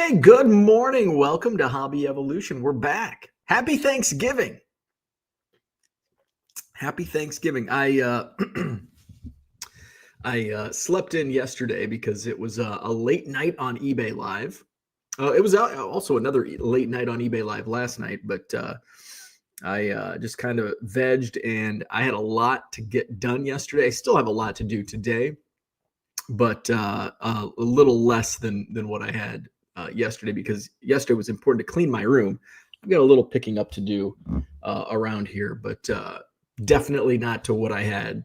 Hey, good morning. Welcome to Hobby Evolution. We're back. Happy Thanksgiving. Happy Thanksgiving. I slept in yesterday because it was a late night on eBay Live. It was also another late night on eBay Live last night, but I just kind of vegged, and I had a lot to get done yesterday. I still have a lot to do today, but a little less than what I had yesterday, because yesterday was important to clean my room. I've got a little picking up to do around here, but definitely not to what I had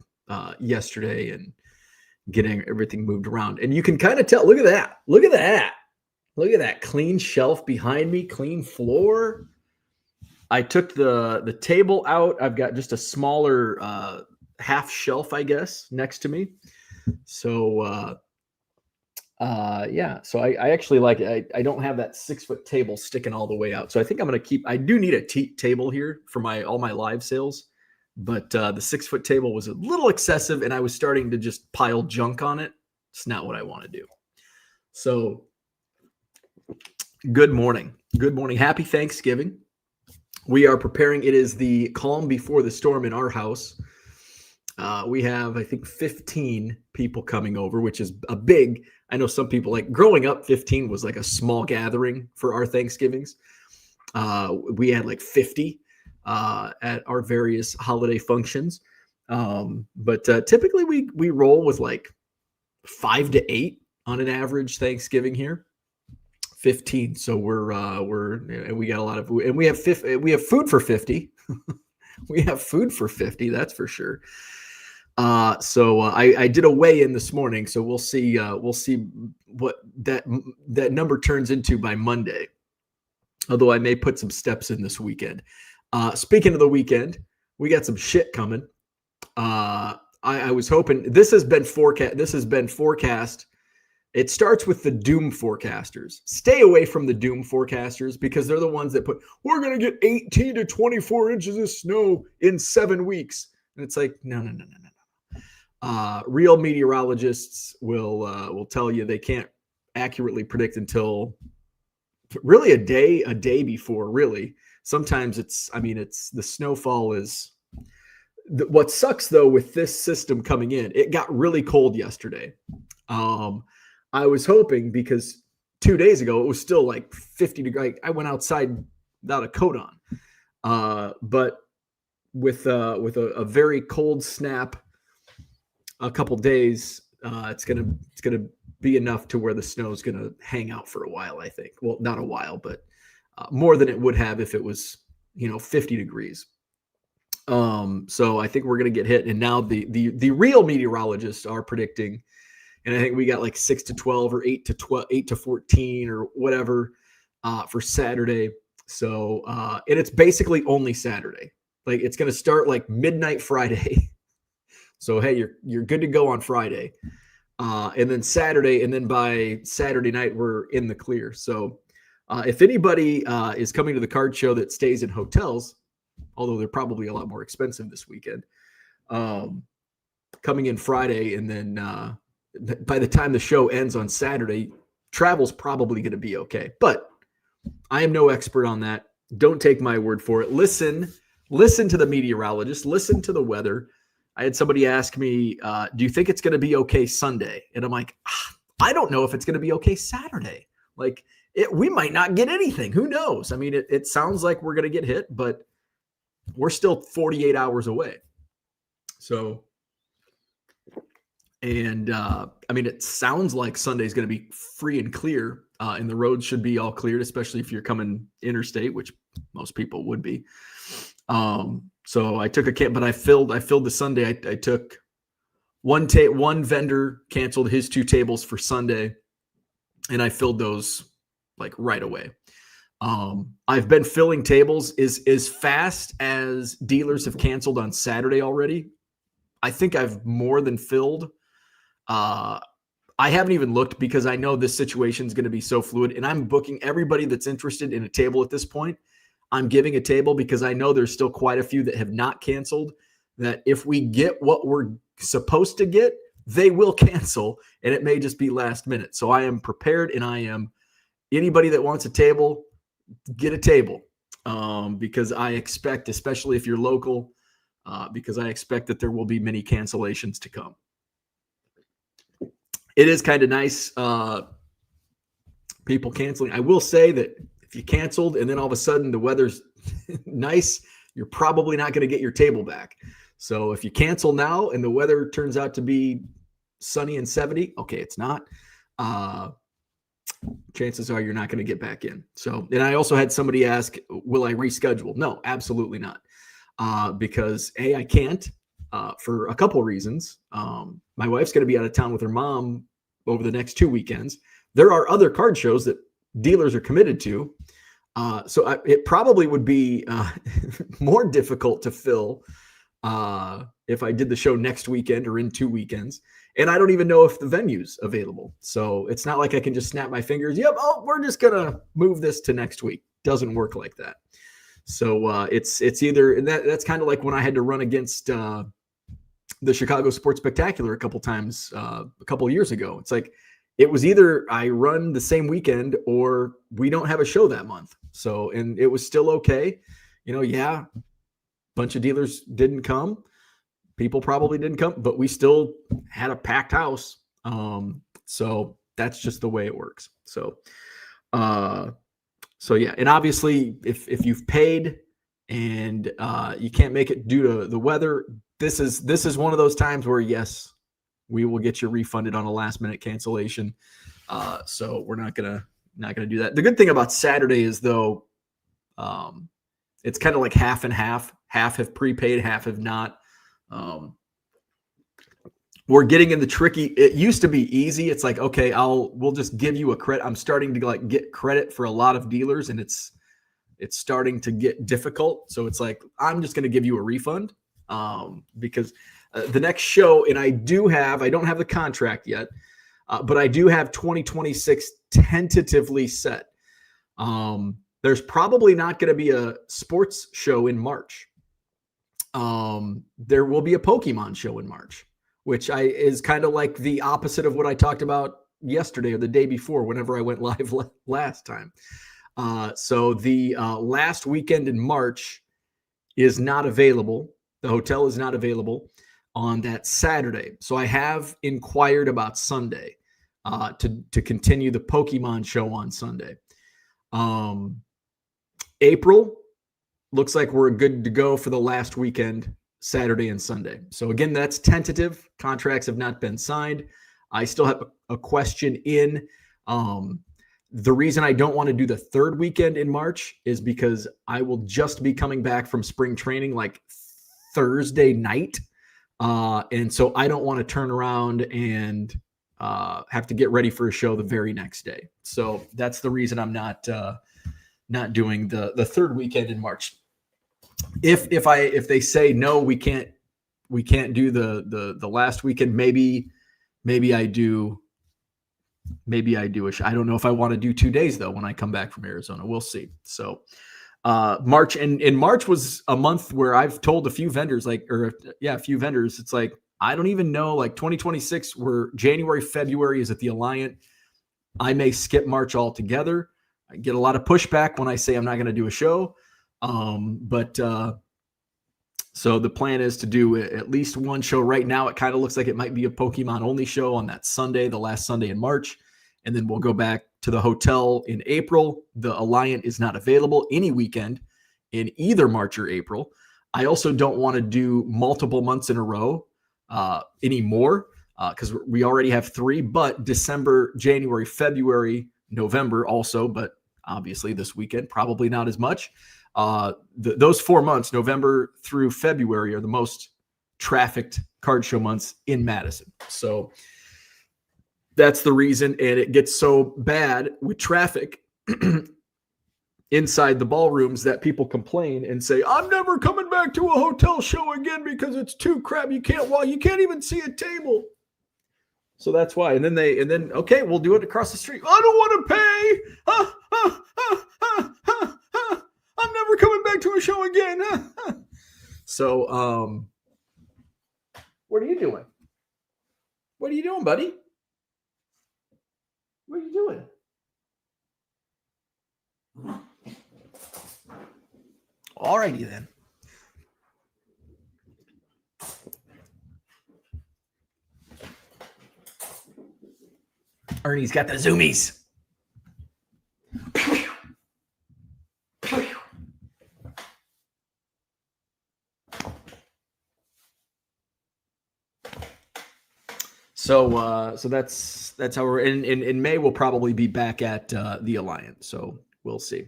yesterday, and getting everything moved around. And you can kind of tell, look at that. Look at that. Look at that clean shelf behind me, clean floor. I took the table out. I've got just a smaller half shelf, I guess, next to me. So yeah, so I actually like it. I don't have that 6-foot table sticking all the way out. So I think I'm going to keep, I do need a table here for all my live sales, but the 6-foot table was a little excessive, and I was starting to just pile junk on it. It's not what I want to do. So good morning. Good morning. Happy Thanksgiving. We are preparing. It is the calm before the storm in our house. We have, I think, 15 people coming over, which is a big, I know some people, like growing up, 15 was like a small gathering for our Thanksgivings. We had like 50 at our various holiday functions. But typically we roll with like 5 to 8 on an average Thanksgiving here. 15. So we got a lot of, and we have food for 50. We have food for 50. That's for sure. So I did a weigh-in this morning, so we'll see what that number turns into by Monday. Although I may put some steps in this weekend. Speaking of the weekend, we got some shit coming. I was hoping, this has been forecast. It starts with the doom forecasters. Stay away from the doom forecasters, because they're the ones that put, we're going to get 18 to 24 inches of snow in 7 weeks. And it's like, no. Real meteorologists will tell you they can't accurately predict until really a day before, really. Sometimes it's the snowfall is what sucks though with this system coming in. It got really cold yesterday. I was hoping, because 2 days ago it was still like 50 degrees. I went outside without a coat on. But with a very cold snap a couple days, it's gonna be enough to where the snow is gonna hang out for a while, I think. Well, not a while, but more than it would have if it was 50 degrees. So I think we're gonna get hit. And now the real meteorologists are predicting, and I think we got like 6 to 12 or 8 to 14 or whatever for Saturday. So and it's basically only Saturday. Like, it's gonna start like midnight Friday. So, hey, you're good to go on Friday, and then Saturday, and then by Saturday night, we're in the clear. So if anybody is coming to the card show that stays in hotels, although they're probably a lot more expensive this weekend, coming in Friday, and then by the time the show ends on Saturday, travel's probably going to be okay. But I am no expert on that. Don't take my word for it. Listen to the meteorologist. Listen to the weather. I had somebody ask me, do you think it's going to be okay Sunday? And I'm like, I don't know if it's going to be okay Saturday. Like, we might not get anything. Who knows? I mean, it sounds like we're going to get hit, but we're still 48 hours away. So, and I mean, it sounds like Sunday's going to be free and clear, and the roads should be all cleared, especially if you're coming interstate, which most people would be. So I took but I filled the Sunday. I took one vendor canceled his 2 tables for Sunday, and I filled those like right away. I've been filling tables as fast as dealers have canceled on Saturday already. I think I've more than filled. I haven't even looked, because I know this situation is going to be so fluid, and I'm booking everybody that's interested in a table at this point. I'm giving a table because I know there's still quite a few that have not canceled, that if we get what we're supposed to get, they will cancel, and it may just be last minute. So I am prepared, and I am anybody that wants a table, get a table, because I expect, especially if you're local, because I expect that there will be many cancellations to come. It is kind of nice, people canceling. I will say that if you canceled and then all of a sudden the weather's nice, you're probably not going to get your table back. So if you cancel now and the weather turns out to be sunny and 70, okay, it's not. Chances are you're not going to get back in. So, and I also had somebody ask, will I reschedule? No, absolutely not. Because I can't, for a couple of reasons. My wife's going to be out of town with her mom over the next 2 weekends. There are other card shows that dealers are committed to. So it probably would be more difficult to fill if I did the show next weekend or in 2 weekends. And I don't even know if the venue's available. So it's not like I can just snap my fingers. Yep, we're just going to move this to next week. Doesn't work like that. So it's either, and that's kind of like when I had to run against the Chicago Sports Spectacular a couple times a couple of years ago. It's like, it was either I run the same weekend or we don't have a show that month. So, and it was still okay. A bunch of dealers didn't come. People probably didn't come, but we still had a packed house. So that's just the way it works. So yeah. And obviously if you've paid and you can't make it due to the weather, this is one of those times where, yes, we will get you refunded on a last minute cancellation. So we're not gonna do that. The good thing about Saturday is, though, it's kind of like half and half. Half have prepaid, half have not. We're getting in the tricky. It used to be easy. It's like, okay, we'll just give you a credit. I'm starting to get credit for a lot of dealers, and it's starting to get difficult. So it's like, I'm just going to give you a refund, because the next show, and I don't have the contract yet, but I do have 2026 tentatively set. There's probably not going to be a sports show in March. There will be a Pokemon show in March, which is kind of like the opposite of what I talked about yesterday or the day before, whenever I went live last time. So the last weekend in March is not available. The hotel is not available on that Saturday. So I have inquired about Sunday to continue the Pokemon show on Sunday. April looks like we're good to go for the last weekend, Saturday and Sunday. So again, that's tentative. Contracts have not been signed. I still have a question in. The reason I don't want to do the third weekend in March is because I will just be coming back from spring training like Thursday night. And so I don't want to turn around and have to get ready for a show the very next day. So that's the reason I'm not doing the third weekend in March. If they say no, we can't do the last weekend, maybe I do. Maybe I do I don't know if I want to do 2 days though when I come back from Arizona. We'll see. So March, and March was a month where I've told a few vendors, a few vendors, it's like, I don't even know, like 2026, where January, February is at the Alliant. I may skip March altogether. I get a lot of pushback when I say I'm not going to do a show. So the plan is to do at least one show. Right now, it kind of looks like it might be a Pokemon only show on that Sunday, the last Sunday in March. And then we'll go back to the hotel in April. The Alliant is not available any weekend in either March or April. I also don't want to do multiple months in a row anymore, because we already have 3, but December, January, February, November also, but obviously this weekend, probably not as much. Those 4 months, November through February, are the most trafficked card show months in Madison. So that's the reason. And it gets so bad with traffic inside the ballrooms that people complain and say, I'm never coming back to a hotel show again because it's too crap. You can't even see a table. So that's why. And then, okay, we'll do it across the street. I don't want to pay. I'm never coming back to a show again. So, what are you doing? What are you doing, buddy? What are you doing? Alrighty then. Ernie's got the zoomies. So that's how we're in May. We'll probably be back at the Alliance. So we'll see.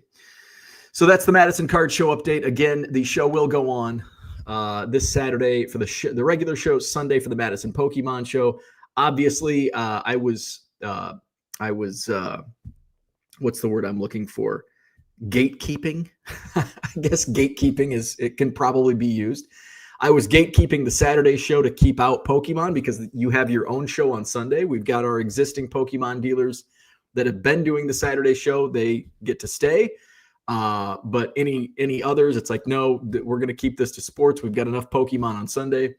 So that's the Madison Card Show update. Again, the show will go on this Saturday for the regular show, Sunday for the Madison Pokemon Show. Obviously, I was what's the word I'm looking for? Gatekeeping. I guess gatekeeping it can probably be used. I was gatekeeping the Saturday show to keep out Pokemon because you have your own show on Sunday. We've got our existing Pokemon dealers that have been doing the Saturday show. They get to stay. But any others, it's like, no, we're going to keep this to sports. We've got enough Pokemon on Sunday.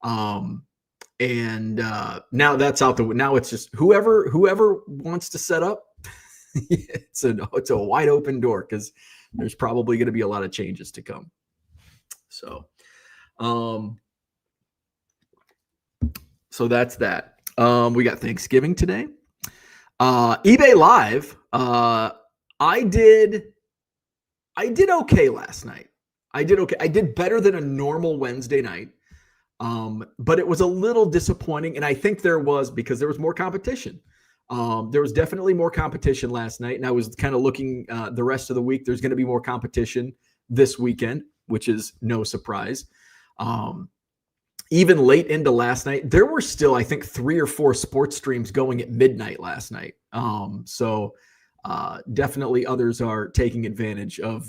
And now that's out now it's just whoever wants to set up. it's a wide open door because there's probably going to be a lot of changes to come. So that's that. We got Thanksgiving today. eBay Live. I did okay last night. I did okay. I did better than a normal Wednesday night. But it was a little disappointing. And I think because there was more competition. There was definitely more competition last night. And I was kind of looking the rest of the week. There's going to be more competition this weekend, which is no surprise. Even late into last night, there were still, I think, 3 or 4 sports streams going at midnight last night. So definitely others are taking advantage of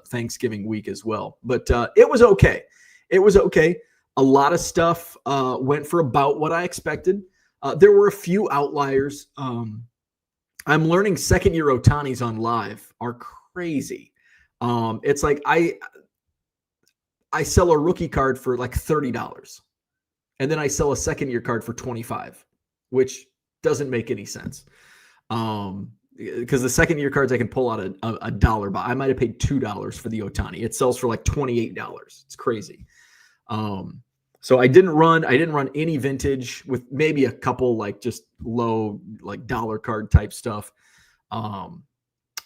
Thanksgiving week as well. But it was okay. It was okay. A lot of stuff went for about what I expected. There were a few outliers. I'm learning second-year Ohtanis on live are crazy. It's like I sell a rookie card for like $30, and then I sell a second-year card for $25, which doesn't make any sense. Because the second-year cards I can pull out a dollar, but I might have paid $2 for the Ohtani. It sells for like $28. It's crazy. So I didn't run any vintage with maybe a couple like just low like dollar card type stuff.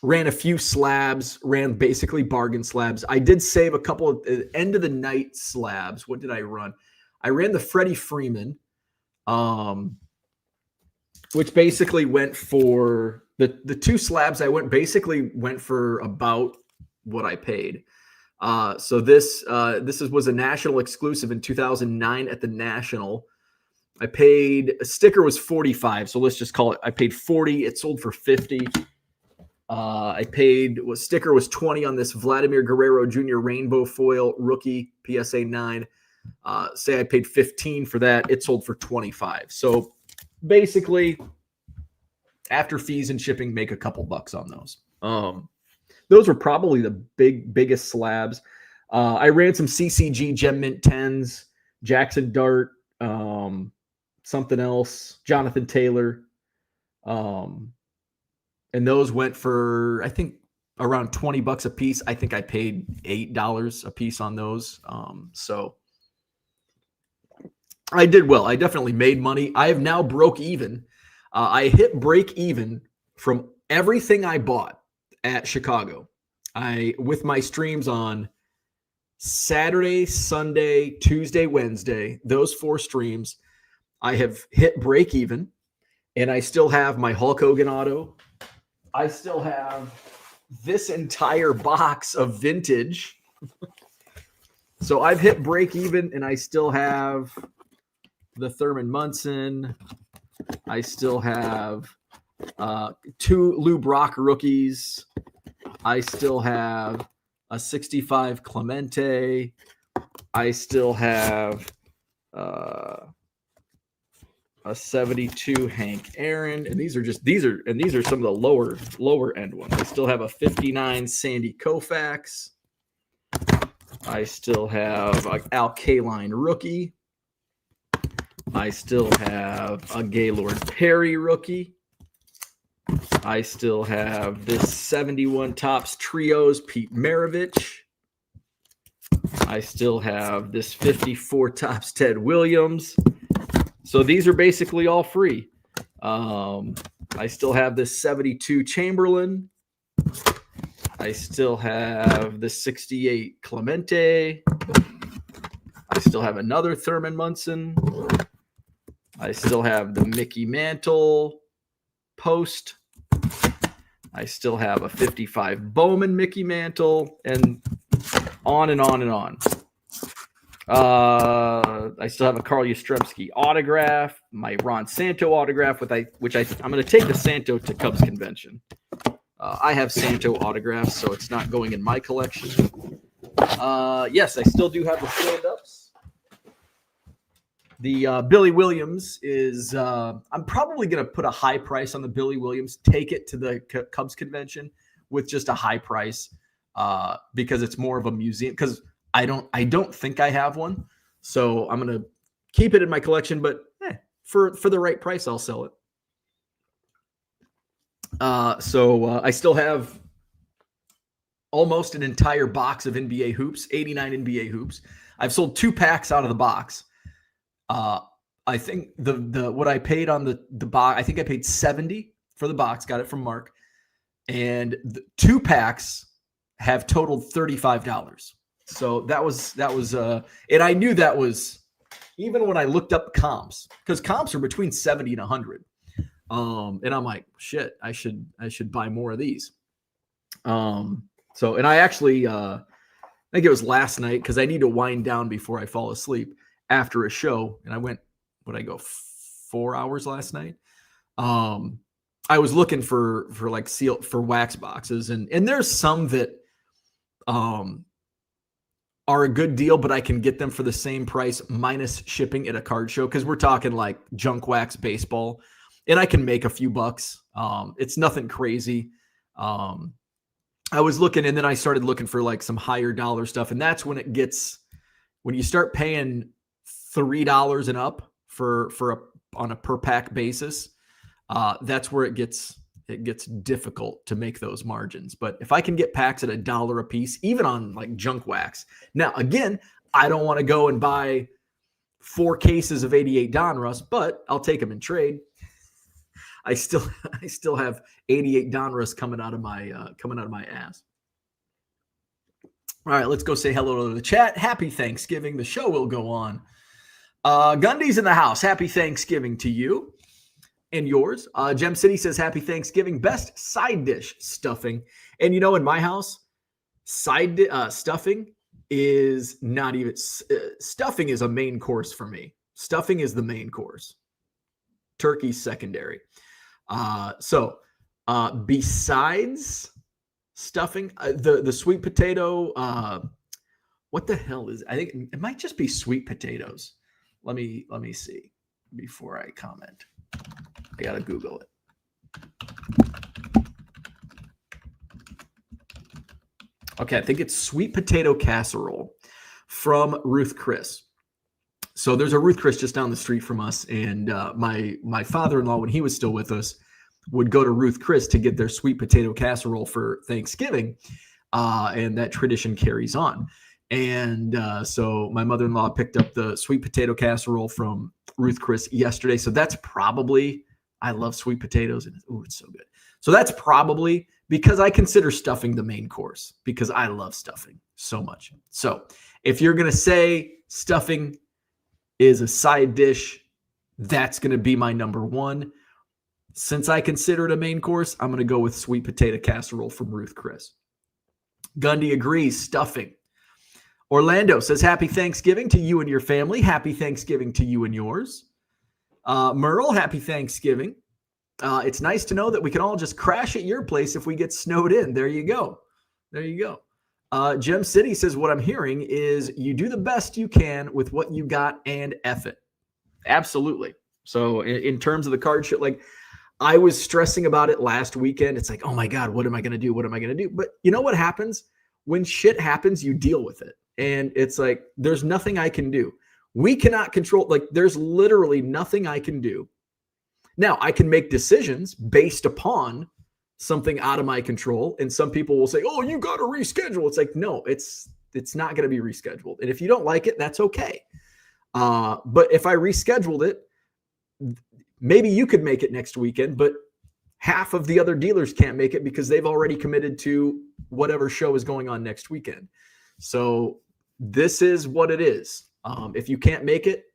Ran a few slabs, ran basically bargain slabs. I did save a couple of end of the night slabs. What did I run? I ran the Freddie Freeman, which basically went for the 2 slabs. Basically went for about what I paid. So this was a national exclusive in 2009 at the National. I paid a sticker was $45. So let's just call it. I paid $40. It sold for $50. Sticker was $20 on this Vladimir Guerrero Jr. Rainbow Foil Rookie PSA 9. Say I paid $15 for that. It sold for $25. So basically, after fees and shipping, make a couple bucks on those. Those were probably the biggest slabs. I ran some CCG Gem Mint 10s, Jackson Dart, something else, Jonathan Taylor. And those went for, I think, around $20 a piece. I think I paid $8 a piece on those. So I did well. I definitely made money. I have now broke even. I hit break even from everything I bought at Chicago. With my streams on Saturday, Sunday, Tuesday, Wednesday, those 4 streams, I have hit break even, and I still have my Hulk Hogan auto. I still have this entire box of vintage. So I've hit break even, and I still have the Thurman Munson. I still have 2 Lou Brock rookies. I still have a 65 Clemente. I still have a 72 Hank Aaron, and these are some of the lower end ones. I still have a 59 Sandy Koufax. I still have an Al Kaline rookie. I still have a Gaylord Perry rookie. I still have this 71 Topps Trios Pete Maravich. I still have this 54 Topps Ted Williams. So these are basically all free. I still have this 72 Chamberlain. I still have the 68 Clemente. I still have another Thurman Munson. I still have the Mickey Mantle post. I still have a 55 Bowman Mickey Mantle, and on and on and on. I still have a Carl Yastrzemski autograph, my Ron Santo autograph, I'm going to take the Santo to Cubs convention. I have Santo autographs, so it's not going in my collection. Yes, I still do have the stand-ups. The Billy Williams is, I'm probably going to put a high price on the Billy Williams, take it to the Cubs convention with just a high price because it's more of a museum, because I don't think I have one. So I'm going to keep it in my collection, but for the right price, I'll sell it. So I still have almost an entire box of NBA hoops, 89 NBA hoops. I've sold 2 packs out of the box. I think the what I paid on the box, I think I paid $70 for the box, got it from Mark, and the 2 packs have totaled $35. So that was and I knew that was, even when I looked up comps, because comps are between 70 and 100. And I'm like, shit, I should buy more of these. So, and I actually, I think it was last night, because I need to wind down before I fall asleep after a show. And I went, would I go 4 hours last night? I was looking for like for wax boxes, and there's some that, are a good deal, but I can get them for the same price minus shipping at a card show. Cause we're talking like junk wax baseball, and I can make a few bucks. It's nothing crazy. I was looking, and then I started looking for like some higher dollar stuff. And that's when when you start paying $3 and up on a per pack basis, that's where it gets difficult to make those margins. But if I can get packs at $1 a piece, even on like junk wax. Now, again, I don't want to go and buy 4 cases of 88 Donruss, but I'll take them in trade. I still have 88 Donruss coming out of my ass. All right, let's go say hello to the chat. Happy Thanksgiving. The show will go on. Gundy's in the house. Happy Thanksgiving to you and yours. Gem City says happy Thanksgiving. Best side dish, stuffing. And you know, in my house, stuffing is not even stuffing is a main course for me. Stuffing is the main course. Turkey's secondary. So besides stuffing, the sweet potato, what the hell is, I think it might just be sweet potatoes. Let me see before I comment. I gotta Google it. Okay, I think it's sweet potato casserole from Ruth Chris. So there's a Ruth Chris just down the street from us, and my father-in-law, when he was still with us, would go to Ruth Chris to get their sweet potato casserole for Thanksgiving, and that tradition carries on. And so my mother-in-law picked up the sweet potato casserole from Ruth Chris yesterday. So that's probably, I love sweet potatoes, and it's so good. So that's probably because I consider stuffing the main course, because I love stuffing so much. So if you're going to say stuffing is a side dish, that's going to be my number one. Since I consider it a main course, I'm going to go with sweet potato casserole from Ruth Chris. Gundy agrees, stuffing. Orlando says, happy Thanksgiving to you and your family. Happy Thanksgiving to you and yours. Merle, happy Thanksgiving. It's nice to know that we can all just crash at your place if we get snowed in. There you go. There you go. Gem City says, what I'm hearing is you do the best you can with what you got and F it. Absolutely. So in terms of the card show, like I was stressing about it last weekend. It's like, oh my God, what am I going to do? What am I going to do? But you know what happens? When shit happens, you deal with it. And it's like, there's nothing I can do. We cannot control, like there's literally nothing I can do. Now I can make decisions based upon something out of my control. And some people will say, oh, you got to reschedule. It's like, no, it's it's not going to be rescheduled. And if you don't like it, that's okay. But if I rescheduled it, maybe you could make it next weekend, but half of the other dealers can't make it because they've already committed to whatever show is going on next weekend. So this is what it is. If you can't make it,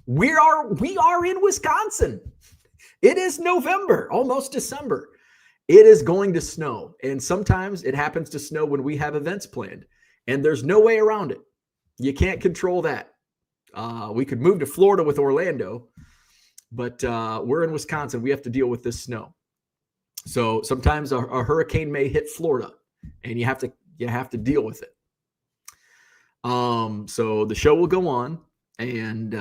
we are in Wisconsin. It is November, almost December. It is going to snow. And sometimes it happens to snow when we have events planned, and there's no way around it. You can't control that. We could move to Florida with Orlando, but we're in Wisconsin. We have to deal with this snow. So sometimes a hurricane may hit Florida, and you have to deal with it. So the show will go on, and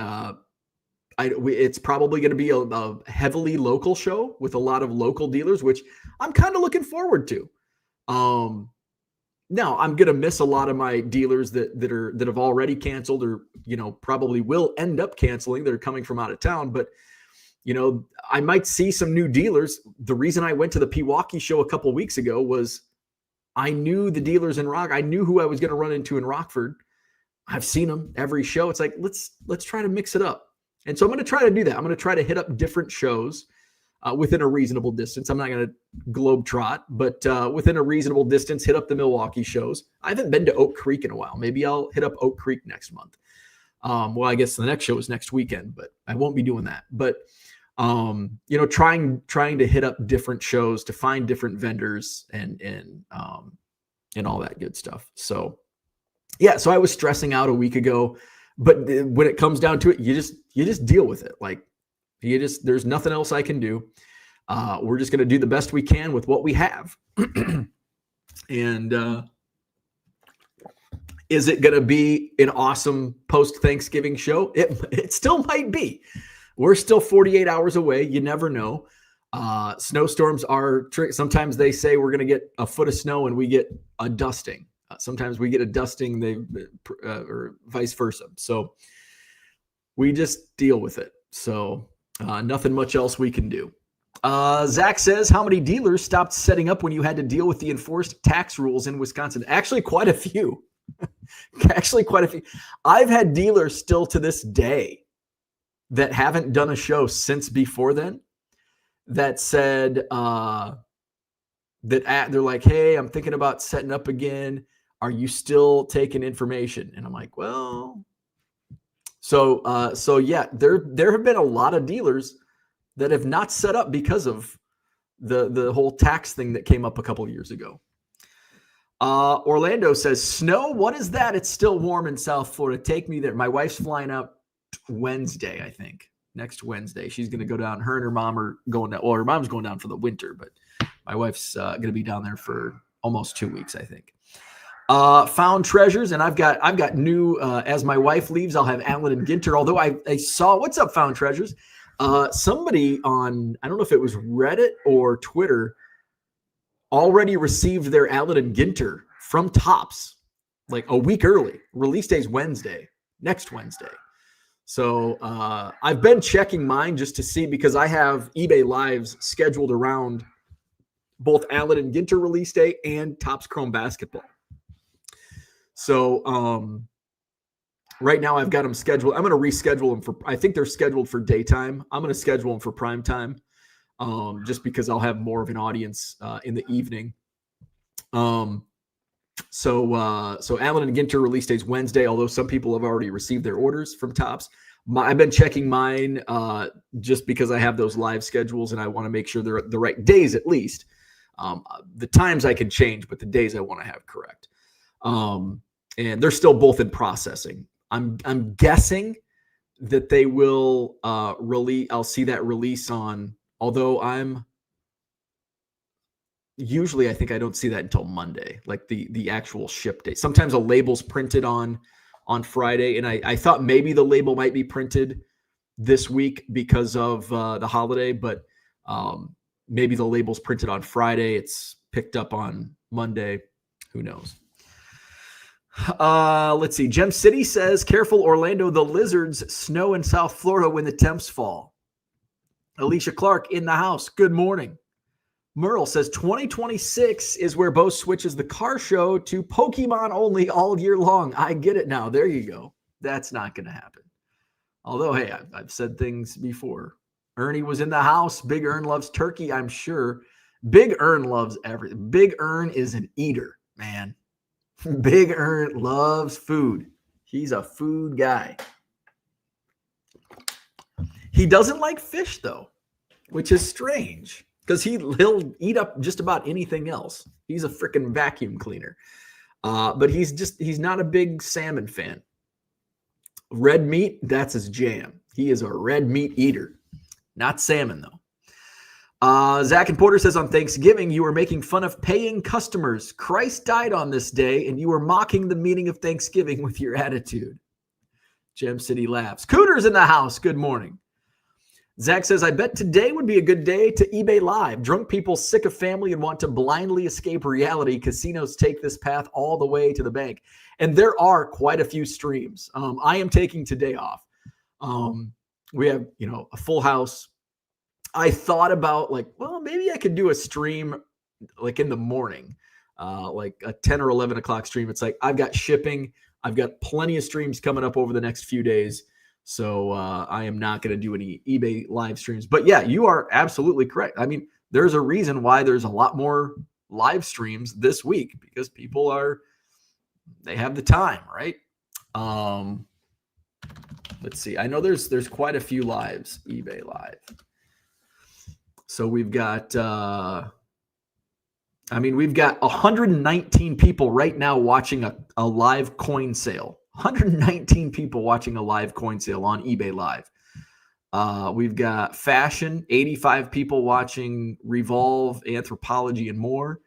it's probably going to be a heavily local show with a lot of local dealers, which I'm kind of looking forward to. Now I'm going to miss a lot of my dealers that have already canceled, or probably will end up canceling. They're coming from out of town, but I might see some new dealers. The reason I went to the Pewaukee show a couple weeks ago was I knew the dealers in Rock. I knew who I was going to run into in Rockford. I've seen them every show. It's like, let's try to mix it up. And so I'm going to try to do that. I'm going to try to hit up different shows within a reasonable distance. I'm not going to globe trot, but within a reasonable distance, hit up the Milwaukee shows. I haven't been to Oak Creek in a while. Maybe I'll hit up Oak Creek next month. Well, I guess the next show is next weekend, but I won't be doing that. But trying to hit up different shows to find different vendors and all that good stuff. So yeah, so I was stressing out a week ago, but when it comes down to it, you just deal with it. Like there's nothing else I can do. We're just going to do the best we can with what we have. And is it going to be an awesome post-Thanksgiving show? It still might be. We're still 48 hours away. You never know. Snowstorms are sometimes they say we're going to get a foot of snow and we get a dusting. Sometimes we get a dusting, or vice versa. So we just deal with it. So nothing much else we can do. Zach says, how many dealers stopped setting up when you had to deal with the enforced tax rules in Wisconsin? Actually, quite a few. I've had dealers still to this day that haven't done a show since before then that said they're like, hey, I'm thinking about setting up again. Are you still taking information? And I'm like, well, so yeah, there have been a lot of dealers that have not set up because of the whole tax thing that came up a couple of years ago. Orlando says, snow, what is that? It's still warm in South Florida. Take me there. My wife's flying out Wednesday, I think. Next Wednesday. She's going to go down. Her and her mom are going down. Well, her mom's going down for the winter, but my wife's going to be down there for almost 2 weeks, I think. Found treasures, and I've got new, as my wife leaves, I'll have Alan and Ginter. Although I saw, what's up, Found Treasures? Somebody on, I don't know if it was Reddit or Twitter, already received their Alan and Ginter from Topps like a week early. Release day's next Wednesday. So I've been checking mine just to see, because I have eBay Lives scheduled around both Alan and Ginter release day and Topps Chrome Basketball. So right now I've got them scheduled. I'm going to reschedule them I think they're scheduled for daytime. I'm going to schedule them for prime time. Just because I'll have more of an audience in the evening. So Alan and Ginter release days Wednesday, although some people have already received their orders from Topps. I've been checking mine just because I have those live schedules and I want to make sure they're the right days at least. The times I can change, but the days I want to have correct. And they're still both in processing. I'm guessing that they will release. I'll see that release on. Although I think I don't see that until Monday, like the actual ship date. Sometimes a label's printed on Friday, and I thought maybe the label might be printed this week because of the holiday, but maybe the label's printed on Friday. It's picked up on Monday. Who knows? Let's see. Gem City says, careful, Orlando, the lizards snow in South Florida when the temps fall. Alicia Clark in the house. Good morning. Merle says 2026 is where Bo switches the car show to Pokemon only all year long. I get it now. There you go. That's not going to happen. Although, hey, I've said things before. Ernie was in the house. Big Ern loves turkey, I'm sure. Big Ern loves everything. Big Ern is an eater, man. Big Ern loves food. He's a food guy. He doesn't like fish, though, which is strange. Because he'll eat up just about anything else. He's a freaking vacuum cleaner. But he's not a big salmon fan. Red meat, that's his jam. He is a red meat eater. Not salmon, though. Zach and Porter says, on Thanksgiving, you were making fun of paying customers. Christ died on this day, and you were mocking the meaning of Thanksgiving with your attitude. Gem City laughs. Cooter's in the house. Good morning. Zach says, I bet today would be a good day to eBay Live. Drunk people sick of family and want to blindly escape reality. Casinos take this path all the way to the bank. And there are quite a few streams. I am taking today off. We have, a full house. I thought about maybe I could do a stream like in the morning, like a 10 or 11 o'clock stream. It's like I've got shipping. I've got plenty of streams coming up over the next few days. So I am not going to do any eBay live streams. But yeah, you are absolutely correct. I mean, there's a reason why there's a lot more live streams this week because people they have the time, right? Let's see. I know there's quite a few lives, eBay Live. So we've got, we've got 119 people right now watching a live coin sale. 119 people watching a live coin sale on eBay Live. We've got fashion, 85 people watching Revolve, Anthropology, and more.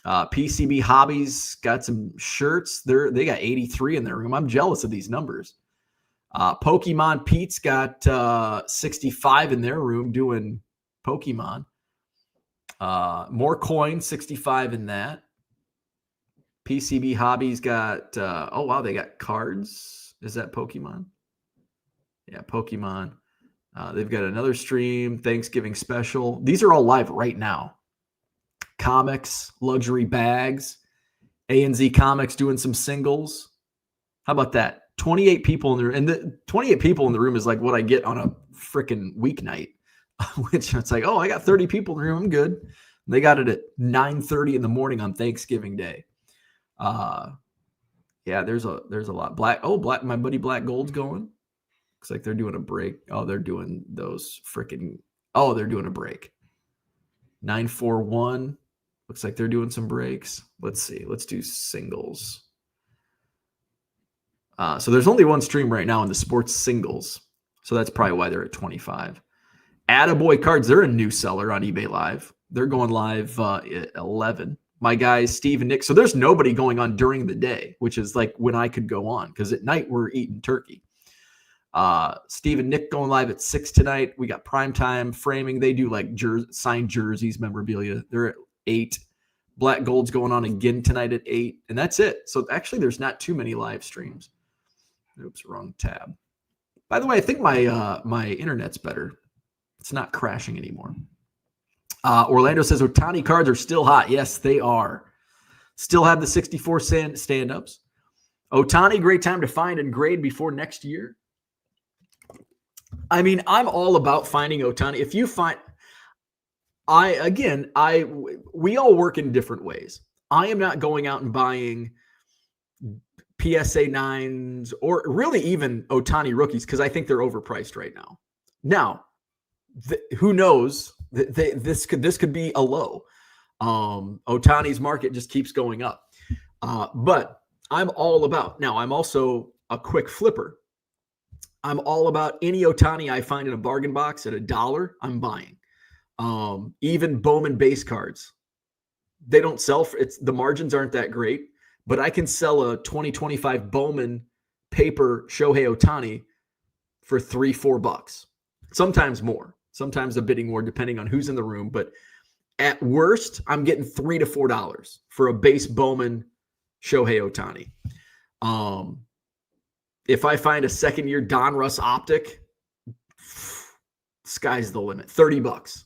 PCB Hobbies got some shirts. They got 83 in their room. I'm jealous of these numbers. Pokemon Pete's got 65 in their room doing Pokemon. More coins, 65 in that. PCB Hobbies got, they got cards. Is that Pokemon? Yeah, Pokemon. They've got another stream, Thanksgiving special. These are all live right now. Comics, luxury bags, A&Z Comics doing some singles. How about that? 28 people in the room. And the 28 people in the room is like what I get on a freaking weeknight, which it's like, I got 30 people in the room. I'm good. They got it at 9:30 in the morning on Thanksgiving Day. There's a lot. Black, my buddy Black Gold's going. Looks like they're doing a break. They're doing those they're doing a break. 941. Looks like they're doing some breaks. Let's see. Let's do singles. So there's only one stream right now in the sports singles. So that's probably why they're at 25. Attaboy Cards, they're a new seller on eBay Live. They're going live at 11. My guys, Steve and Nick. So there's nobody going on during the day, which is like when I could go on because at night we're eating turkey. Steve and Nick going live at 6 tonight. We got primetime framing. They do like signed jerseys, memorabilia. They're at 8. Black Gold's going on again tonight at 8. And that's it. So actually there's not too many live streams. Oops, wrong tab. By the way, I think my internet's better. It's not crashing anymore. Orlando says Ohtani cards are still hot. Yes, they are. Still have the 64 stand-ups. Ohtani, great time to find and grade before next year. I mean, I'm all about finding Ohtani. If you find, we all work in different ways. I am not going out and buying PSA 9s or really even Ohtani rookies because I think they're overpriced right now. Now, who knows? This could be a low. Ohtani's market just keeps going up. But I'm all about, now I'm also a quick flipper. I'm all about any Ohtani I find in a bargain box at $1, I'm buying. Even Bowman base cards. They don't sell, the margins aren't that great, but I can sell a 2025 Bowman paper Shohei Ohtani for $3-4. Sometimes more. Sometimes a bidding war depending on who's in the room. But at worst, I'm getting $3 to $4 for a base Bowman Shohei Ohtani. If I find a second-year Donruss optic, sky's the limit. $30.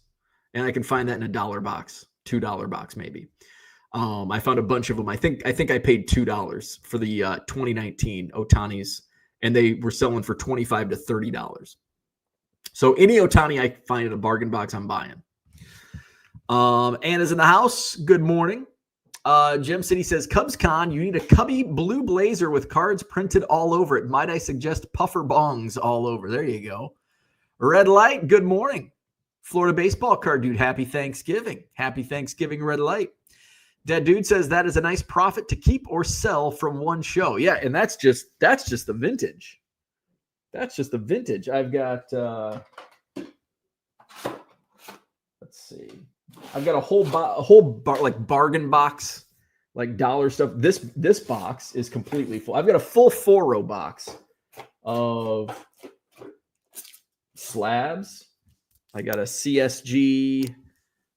and I can find that in a $1 box, $2 box maybe. I found a bunch of them. I think I paid $2 for the 2019 Ohtani's, and they were selling for $25 to $30. So any Ohtani I find in a bargain box, I'm buying. Anna's in the house. Good morning. Gem City says, CubsCon, you need a cubby blue blazer with cards printed all over it. Might I suggest puffer bongs all over? There you go. Red Light, good morning. Florida baseball card dude, happy Thanksgiving. Happy Thanksgiving, Red Light. Dead Dude says that is a nice profit to keep or sell from one show. Yeah, and that's just the vintage. That's just the vintage. I've got let's see. I've got a whole like bargain box, like dollar stuff. This box is completely full. I've got a full 4-row box of slabs. I got a CSG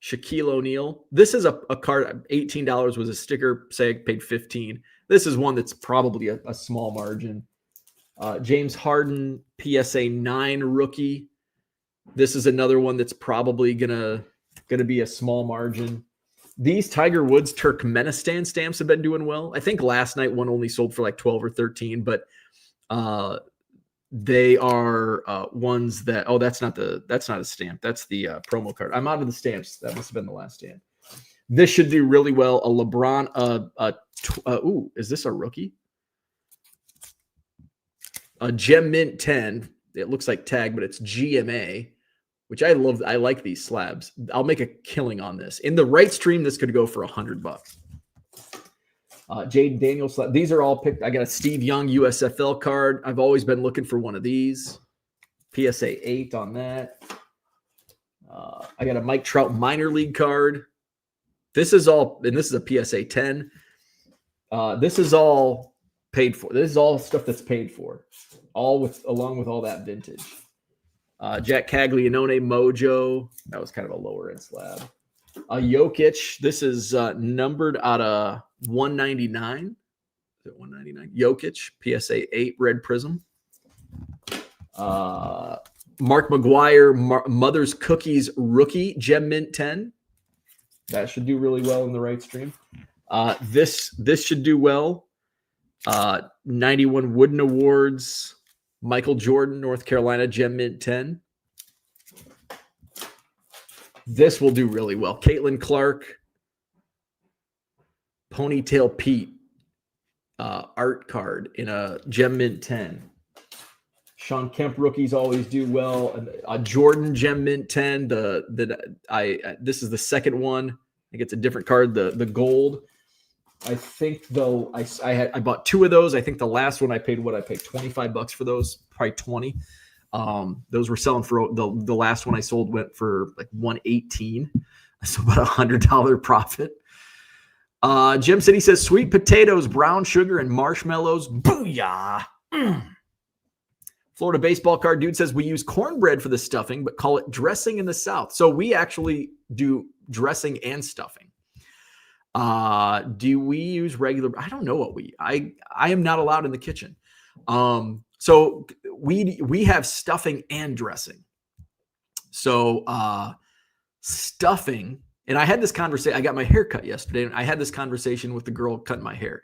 Shaquille O'Neal. This is a card. $18 was a sticker. Say I paid $15. This is one that's probably a small margin. James Harden PSA 9 rookie. This is another one that's probably gonna be a small margin. These Tiger Woods Turkmenistan stamps have been doing well. I think last night one only sold for like 12 or 13, but they are ones that, that's not a stamp. That's the promo card. I'm out of the stamps. That must have been the last stamp. This should do really well. A LeBron, is this a rookie? A Gem Mint 10. It looks like tag, but it's GMA, which I love. I like these slabs. I'll make a killing on this. In the right stream, this could go for $100. Jade Daniel slab. These are all picked. I got a Steve Young USFL card. I've always been looking for one of these. PSA 8 on that. I got a Mike Trout minor league card. This is all, and this is a PSA 10. This is all paid for. This is all stuff that's paid for, along with all that vintage. Jack Caglianone Mojo. That was kind of a lower end slab. Jokic. This is numbered out of 199. Is it 199? Jokic PSA 8 red prism. Mark McGuire Mother's Cookies rookie Gem Mint 10. That should do really well in the right stream. This should do well. 91 Wooden Awards Michael Jordan North Carolina Gem Mint 10. This will do really well. Caitlin Clark, Ponytail Pete, art card in a Gem Mint 10. Sean Kemp rookies always do well. A Jordan Gem Mint 10. This is the second one. I think it's a different card. The gold. I think though I bought 2 of those. I think the last one I paid $25 for those, probably 20. Those were selling for the last one I sold went for like $118. So about $100 profit. Jim City says sweet potatoes, brown sugar, and marshmallows. Booyah. Florida baseball card dude says we use cornbread for the stuffing, but call it dressing in the South. So we actually do dressing and stuffing. Do we use regular? I don't know what I am not allowed in the kitchen. So we have stuffing and dressing. So stuffing, and I had this conversation. I got my hair cut yesterday, and I had this conversation with the girl cutting my hair.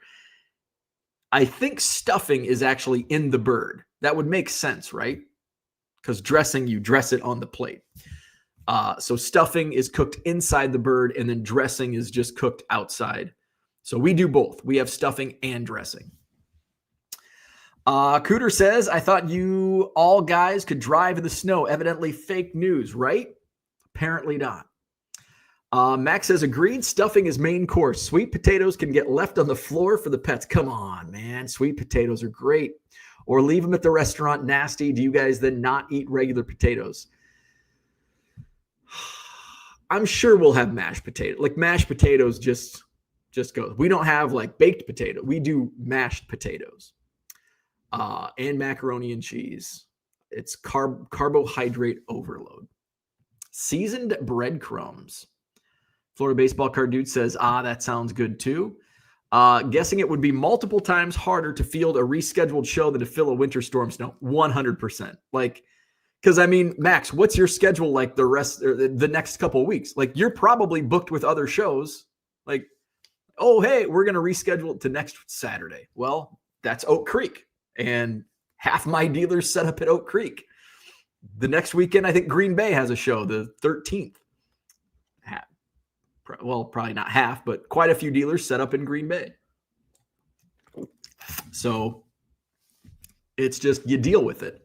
I think stuffing is actually in the bird. That would make sense, right? Because dressing, you dress it on the plate. So stuffing is cooked inside the bird, and then dressing is just cooked outside. So we do both. We have stuffing and dressing. Cooter says, I thought you all guys could drive in the snow. Evidently fake news, right? Apparently not. Max says, agreed. Stuffing is main course. Sweet potatoes can get left on the floor for the pets. Come on, man. Sweet potatoes are great. Or leave them at the restaurant nasty. Do you guys then not eat regular potatoes? I'm sure we'll have mashed potato. Like mashed potatoes just go. We don't have like baked potato. We do mashed potatoes. And macaroni and cheese. It's carbohydrate overload. Seasoned breadcrumbs. Florida baseball card dude says, that sounds good too. Guessing it would be multiple times harder to field a rescheduled show than to fill a winter storm snow. 100%. Like Because I mean, Max, what's your schedule like the next couple of weeks? Like you're probably booked with other shows. Like, oh, hey, we're going to reschedule it to next Saturday. Well, that's Oak Creek. And half my dealers set up at Oak Creek. The next weekend, I think Green Bay has a show, the 13th. Well, probably not half, but quite a few dealers set up in Green Bay. So it's just, you deal with it.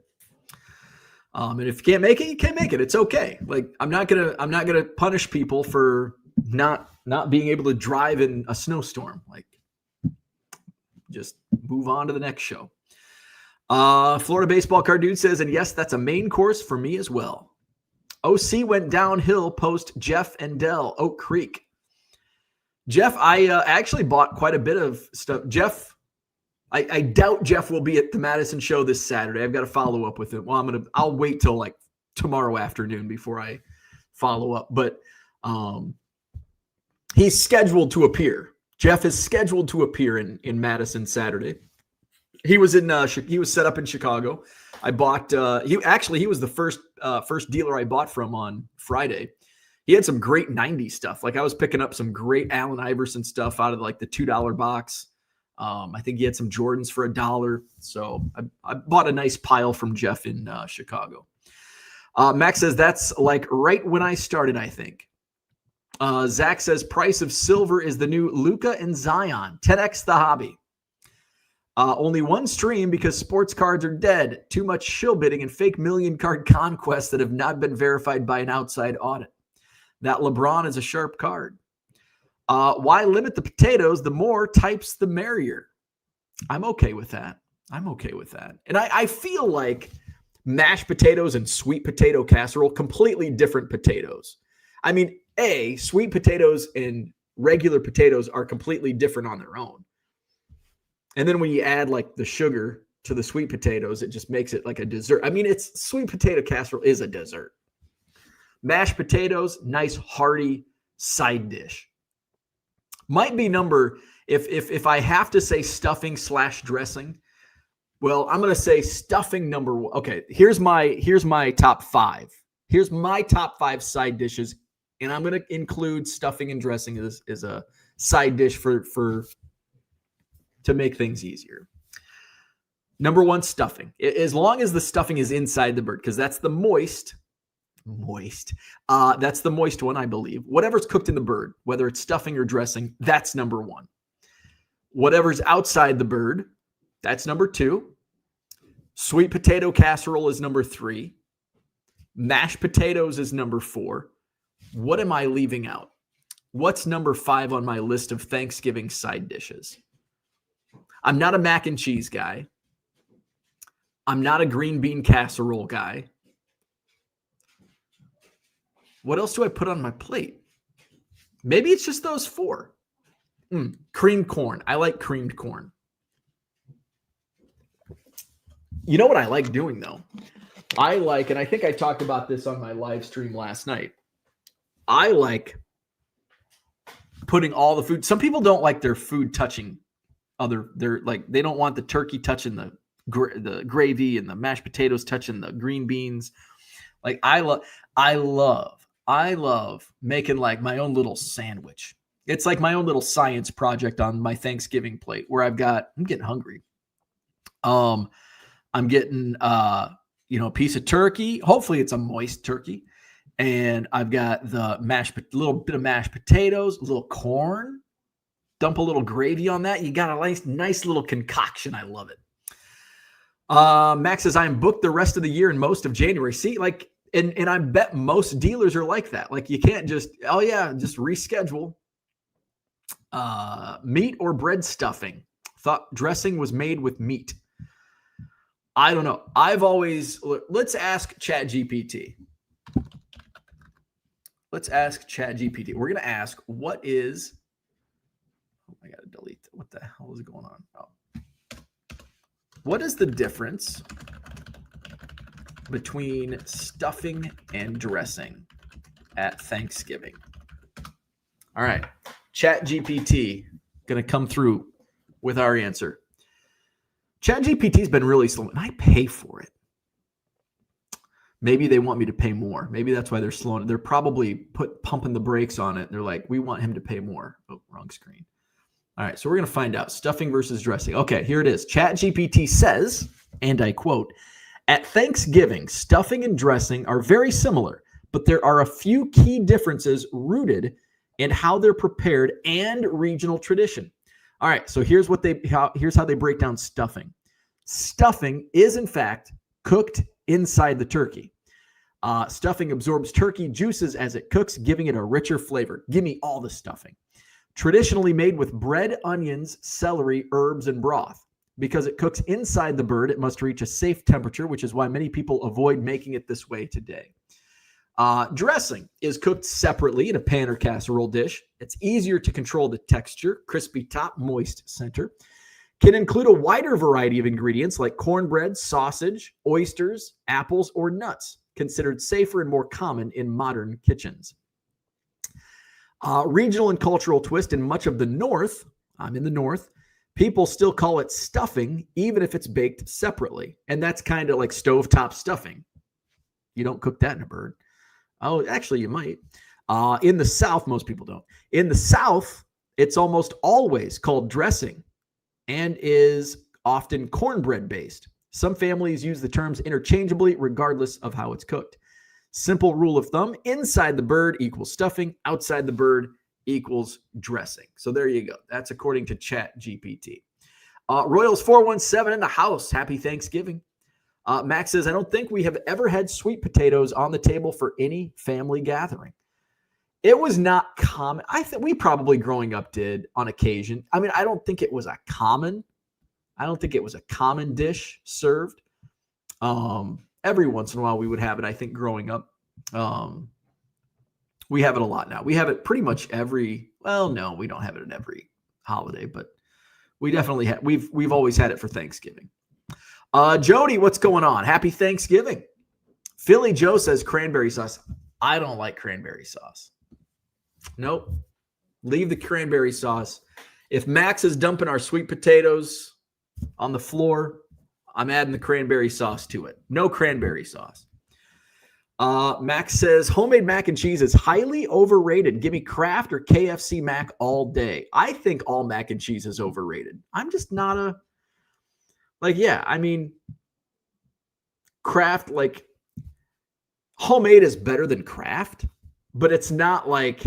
And if you can't make it, you can't make it. It's okay. Like I'm not gonna punish people for not being able to drive in a snowstorm. Like just move on to the next show. Florida Baseball Card Dude says, and yes, that's a main course for me as well. OC went downhill post Jeff and Dell, Oak Creek. Jeff, I actually bought quite a bit of stuff. Jeff, I doubt Jeff will be at the Madison show this Saturday. I've got to follow up with him. Well, I'll wait till like tomorrow afternoon before I follow up. But he's scheduled to appear. Jeff is scheduled to appear in Madison Saturday. He was he was set up in Chicago. I bought he was the first dealer I bought from on Friday. He had some great 90s stuff. Like I was picking up some great Allen Iverson stuff out of like the $2 box. I think he had some Jordans for $1. So I bought a nice pile from Jeff in Chicago. Max says that's like right when I started, I think. Zach says price of silver is the new Luka and Zion. 10x the hobby. Only one stream because sports cards are dead. Too much shill bidding and fake million card conquests that have not been verified by an outside audit. That LeBron is a sharp card. Why limit the potatoes? The more types, the merrier. I'm okay with that. And I feel like mashed potatoes and sweet potato casserole, completely different potatoes. I mean, sweet potatoes and regular potatoes are completely different on their own. And then when you add like the sugar to the sweet potatoes, it just makes it like a dessert. I mean, it's sweet potato casserole is a dessert. Mashed potatoes, nice hearty side dish. Might be number, if I have to say stuffing / dressing, well, I'm going to say stuffing number one. Okay, here's my top 5. Here's my top 5 side dishes, and I'm going to include stuffing and dressing as a side dish for to make things easier. Number 1, stuffing. As long as the stuffing is inside the bird, because that's the moist. That's the moist one, I believe. Whatever's cooked in the bird, whether it's stuffing or dressing, that's number 1. Whatever's outside the bird, that's number 2. Sweet potato casserole is number 3. Mashed potatoes is number 4. What am I leaving out? What's number 5 on my list of Thanksgiving side dishes? I'm not a mac and cheese guy. I'm not a green bean casserole guy. What else do I put on my plate? Maybe it's just those 4. Creamed corn. I like creamed corn. You know what I like doing, though? And I think I talked about this on my live stream last night. I like putting all the food. Some people don't like their food touching they don't want the turkey touching the gravy and the mashed potatoes touching the green beans. Like I love making like my own little sandwich. It's like my own little science project on my Thanksgiving plate where I'm getting hungry. I'm getting a piece of turkey. Hopefully it's a moist turkey. And I've got the little bit of mashed potatoes, a little corn, dump a little gravy on that. You got a nice little concoction. I love it. Max says, I am booked the rest of the year and most of January. See, like, and I bet most dealers are like that. Like you can't just reschedule. Meat or bread stuffing. Thought dressing was made with meat. I don't know. Let's ask ChatGPT. We're going to ask, I got to delete. What the hell is going on? Oh. What is the difference between stuffing and dressing at Thanksgiving? All right. ChatGPT going to come through with our answer. ChatGPT has been really slow, and I pay for it. Maybe they want me to pay more. Maybe that's why they're slowing. They're probably pumping the brakes on it. They're like, we want him to pay more. Oh, wrong screen. All right, so we're going to find out. Stuffing versus dressing. Okay, here it is. ChatGPT says, and I quote, at Thanksgiving, stuffing and dressing are very similar, but there are a few key differences rooted in how they're prepared and regional tradition. All right, so here's how they break down stuffing. Stuffing is, in fact, cooked inside the turkey. Stuffing absorbs turkey juices as it cooks, giving it a richer flavor. Give me all the stuffing. Traditionally made with bread, onions, celery, herbs, and broth. Because it cooks inside the bird, it must reach a safe temperature, which is why many people avoid making it this way today. Dressing is cooked separately in a pan or casserole dish. It's easier to control the texture, crispy top, moist center. Can include a wider variety of ingredients like cornbread, sausage, oysters, apples, or nuts, considered safer and more common in modern kitchens. Regional and cultural twist in much of the North, I'm in the North, people still call it stuffing, even if it's baked separately. And that's kind of like stovetop stuffing. You don't cook that in a bird. Oh, actually, you might. In the South, most people don't. In the South, it's almost always called dressing and is often cornbread based. Some families use the terms interchangeably, regardless of how it's cooked. Simple rule of thumb, inside the bird equals stuffing, outside the bird equals dressing. So there you go. That's according to ChatGPT. Royals 417 in the house. Happy Thanksgiving. Max says, I don't think we have ever had sweet potatoes on the table for any family gathering. It was not common. I think we probably growing up did on occasion. I mean, I don't think it was a common dish served. Every once in a while we would have it, I think, growing up. We have it a lot now. We have it pretty much no, we don't have it at every holiday, but we definitely have. We've always had it for Thanksgiving. Jody, what's going on? Happy Thanksgiving. Philly Joe says cranberry sauce. I don't like cranberry sauce. Nope. Leave the cranberry sauce. If Max is dumping our sweet potatoes on the floor, I'm adding the cranberry sauce to it. No cranberry sauce. Max says homemade mac and cheese is highly overrated. Give me Kraft or KFC mac all day. I think all mac and cheese is overrated. I'm just not Kraft, like, homemade is better than Kraft, but it's not like,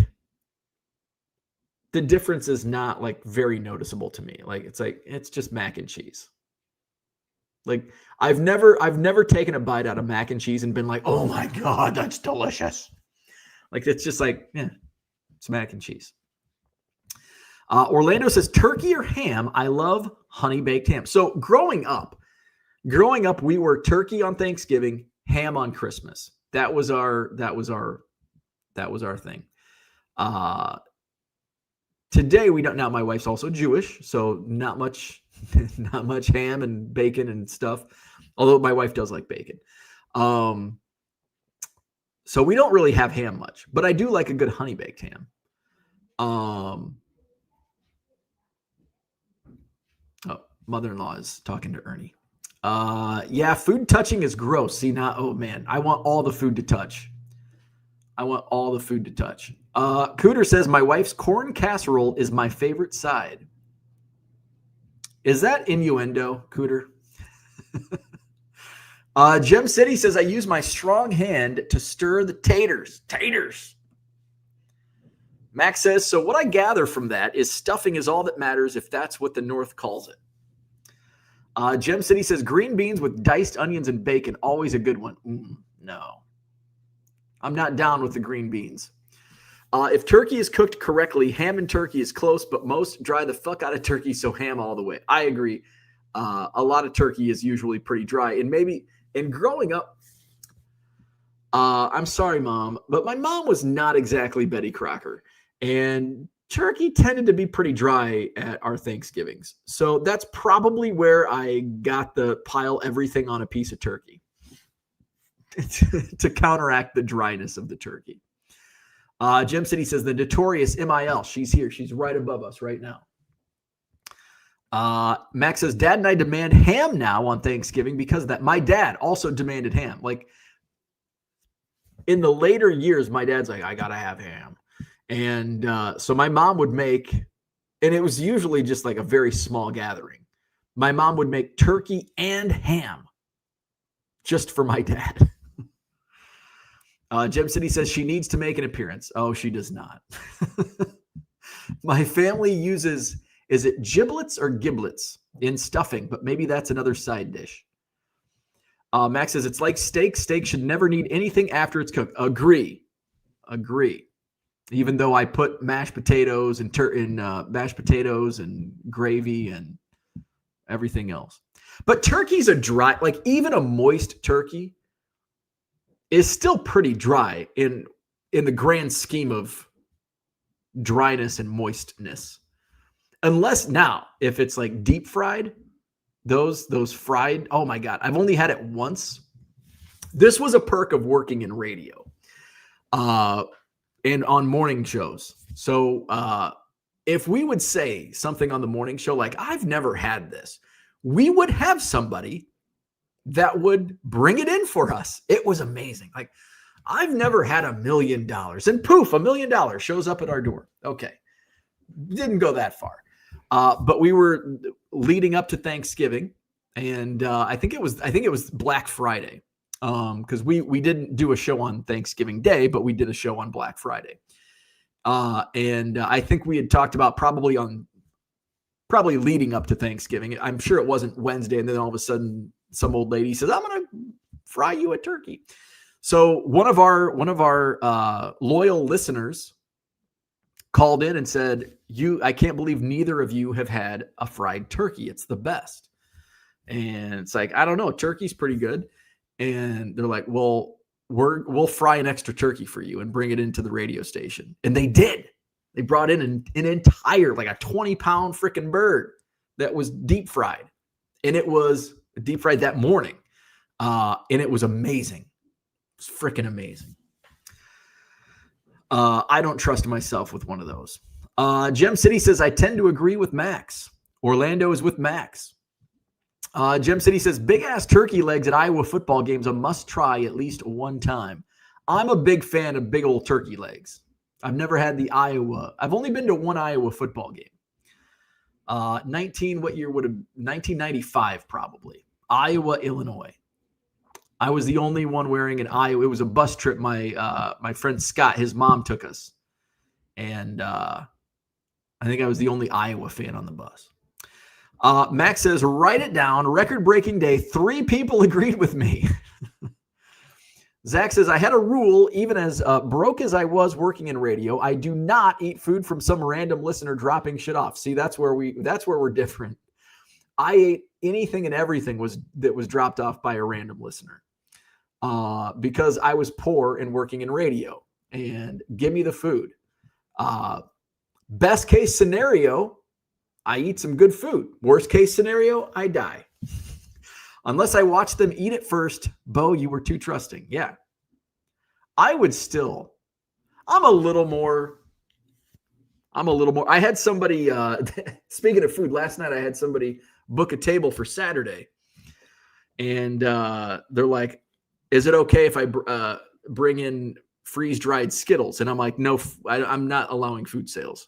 the difference is not like very noticeable to me. Like, it's just mac and cheese. Like, I've never taken a bite out of mac and cheese and been like, oh my God, that's delicious. Like, it's just like, yeah, it's mac and cheese. Orlando says turkey or ham. I love honey baked ham. So growing up, we were turkey on Thanksgiving, ham on Christmas. That was our thing. Today we don't. Now my wife's also Jewish, so not much ham and bacon and stuff. Although my wife does like bacon. So we don't really have ham much, but I do like a good honey baked ham. Mother-in-law is talking to Ernie. Yeah, food touching is gross. See, now, oh man, I want all the food to touch. Cooter says, my wife's corn casserole is my favorite side. Is that innuendo, Cooter? Gem City says, I use my strong hand to stir the taters. Max says, so what I gather from that is stuffing is all that matters if that's what the North calls it. Gem City says, green beans with diced onions and bacon, always a good one. No. I'm not down with the green beans. If turkey is cooked correctly, ham and turkey is close, but most dry the fuck out of turkey, so ham all the way. I agree. A lot of turkey is usually pretty dry. And growing up, I'm sorry, Mom, but my mom was not exactly Betty Crocker. And turkey tended to be pretty dry at our Thanksgivings. So that's probably where I got the pile everything on a piece of turkey to counteract the dryness of the turkey. Gem City says the notorious MIL. She's here. She's right above us right now. Max says, Dad and I demand ham now on Thanksgiving because of that. My dad also demanded ham. Like, in the later years, my dad's like, I gotta have ham. And so my mom would make, and it was usually just like a very small gathering. My mom would make turkey and ham just for my dad. Gem City says she needs to make an appearance. Oh, she does not. My family uses, is it giblets or giblets in stuffing? But maybe that's another side dish. Max says it's like steak. Steak should never need anything after it's cooked. Agree. Even though I put mashed potatoes and mashed potatoes and gravy and everything else. But turkey's a dry, like even a moist turkey is still pretty dry in the grand scheme of dryness and moistness. Unless now, if it's like deep fried, those fried, oh my God, I've only had it once. This was a perk of working in radio and on morning shows. So if we would say something on the morning show, like I've never had this, we would have somebody that would bring it in for us. It was amazing. Like I've never had $1 million and poof, $1 million shows up at our door. Okay. Didn't go that far. But we were leading up to Thanksgiving, and I think it was Black Friday, because we didn't do a show on Thanksgiving Day, but we did a show on Black Friday, and I think we had talked about probably leading up to Thanksgiving. I'm sure it wasn't Wednesday, and then all of a sudden some old lady says, "I'm going to fry you a turkey." So one of our loyal listeners called in and said, I can't believe neither of you have had a fried turkey. It's the best. And it's like, I don't know. Turkey's pretty good. And they're like, well, we'll fry an extra turkey for you and bring it into the radio station. And they did. They brought in an entire, like a 20-pound freaking bird that was deep fried. And it was deep fried that morning. And it was amazing. It was freaking amazing. I don't trust myself with one of those. Gem City says, I tend to agree with Max. Orlando is with Max. Gem City says, big ass turkey legs at Iowa football games, a must try at least one time. I'm a big fan of big old turkey legs. I've never had the Iowa. I've only been to one Iowa football game. What year would have, 1995 probably. Iowa, Illinois. I was the only one wearing an Iowa. It was a bus trip. My friend Scott, his mom took us. And I think I was the only Iowa fan on the bus. Max says, write it down. Record-breaking day. 3 people agreed with me. Zach says, I had a rule, even as broke as I was working in radio, I do not eat food from some random listener dropping shit off. See, that's where we're different. I ate anything and everything that was dropped off by a random listener. Because I was poor and working in radio, and give me the food. Best case scenario, I eat some good food. Worst case scenario, I die. Unless I watch them eat it first. Bo, you were too trusting. Yeah. I would still, I'm a little more. I had somebody, speaking of food, last night I had somebody book a table for Saturday. And they're like, is it okay if I bring in freeze-dried Skittles? And I'm like, no, I'm not allowing food sales.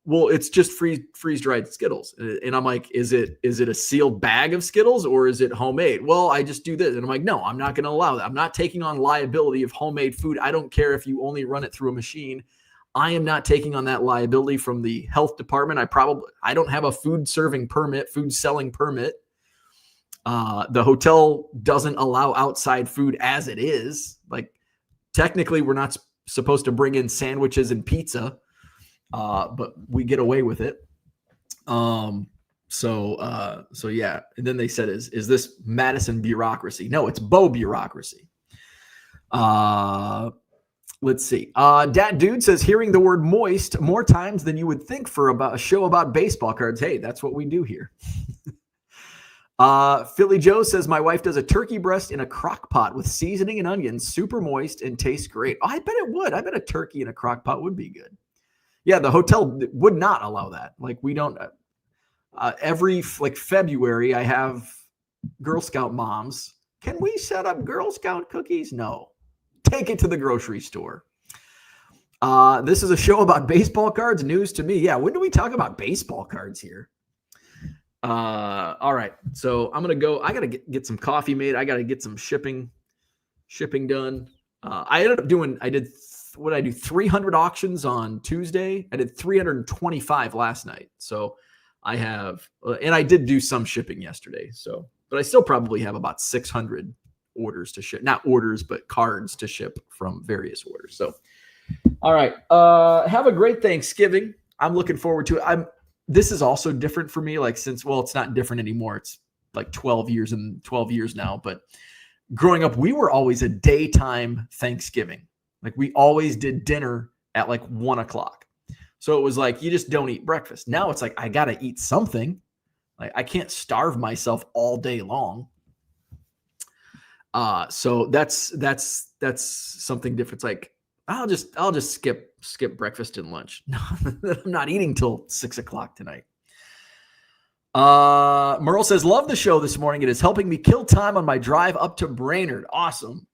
Well, it's just freeze-dried Skittles. And I'm like, is it a sealed bag of Skittles or is it homemade? Well, I just do this. And I'm like, no, I'm not going to allow that. I'm not taking on liability of homemade food. I don't care if you only run it through a machine. I am not taking on that liability from the health department. I don't have a food selling permit. The hotel doesn't allow outside food as it is. Like, technically, we're not supposed to bring in sandwiches and pizza, but we get away with it. So yeah. And then they said, is this Madison bureaucracy? No, it's Bo bureaucracy. Let's see. Dat Dude says, hearing the word moist more times than you would think for a show about baseball cards. Hey, that's what we do here. Philly Joe says, my wife does a turkey breast in a crock pot with seasoning and onions, super moist and tastes great. Oh, I bet it would. I bet a turkey in a crock pot would be good. Yeah, the hotel would not allow that. Like, we don't, every February I have Girl Scout moms. Can we set up Girl Scout cookies? No. take it to the grocery store. This is a show about baseball cards. News to me. Yeah, when do we talk about baseball cards here? All right. So I'm going to go. I got to get some coffee made. I got to get some shipping done. I ended up doing, I did 300 auctions on Tuesday. I did 325 last night. So I have, and I did do some shipping yesterday. So, but I still probably have about 600 orders to ship, not orders, but cards to ship from various orders. So, all right. Have a great Thanksgiving. I'm looking forward to it. This is also different for me. Like since, well, it's not different anymore. It's like 12 years now, but growing up, we were always a daytime Thanksgiving. Like we always did dinner at like 1 o'clock. So it was like, you just don't eat breakfast. Now it's like, I got to eat something. Like I can't starve myself all day long. So that's something different. It's like, I'll just skip breakfast and lunch. No, I'm not eating till 6 o'clock tonight. Merle says, love the show this morning. It is helping me kill time on my drive up to Brainerd. Awesome.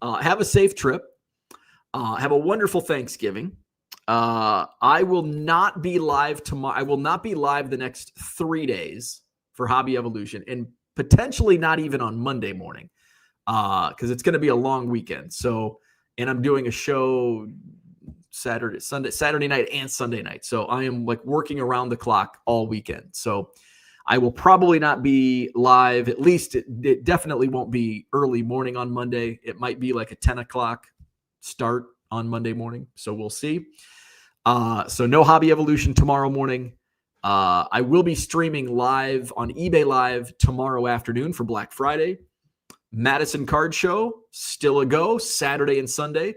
Have a safe trip. Have a wonderful Thanksgiving. I will not be live tomorrow. I will not be live the next 3 days for Hobby Evolution, and potentially not even on Monday morning, because it's going to be a long weekend. So, and I'm doing a show Saturday night and Sunday night. So I am like working around the clock all weekend. So I will probably not be live. At least it definitely won't be early morning on Monday. It might be like a 10 o'clock start on Monday morning. So we'll see. So no Hobby Evolution tomorrow morning. I will be streaming live on eBay Live tomorrow afternoon for Black Friday. Madison Card Show, still a go, Saturday and Sunday.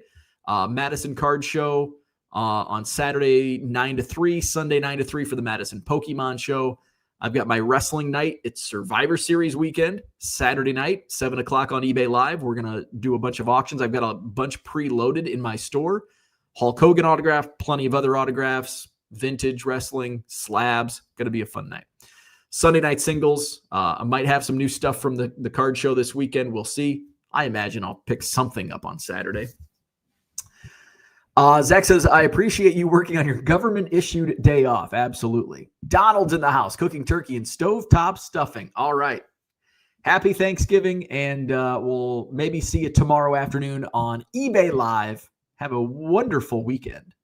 Madison Card Show on Saturday 9 to 3, Sunday 9 to 3 for the Madison Pokemon Show. I've got my wrestling night. It's Survivor Series weekend, Saturday night, 7 o'clock on eBay Live. We're going to do a bunch of auctions. I've got a bunch preloaded in my store. Hulk Hogan autograph, plenty of other autographs, vintage wrestling, slabs. Going to be a fun night. Sunday night singles. I might have some new stuff from the card show this weekend. We'll see. I imagine I'll pick something up on Saturday. Zach says, I appreciate you working on your government-issued day off. Absolutely. Donald's in the house, cooking turkey and stovetop stuffing. All right. Happy Thanksgiving, and we'll maybe see you tomorrow afternoon on eBay Live. Have a wonderful weekend.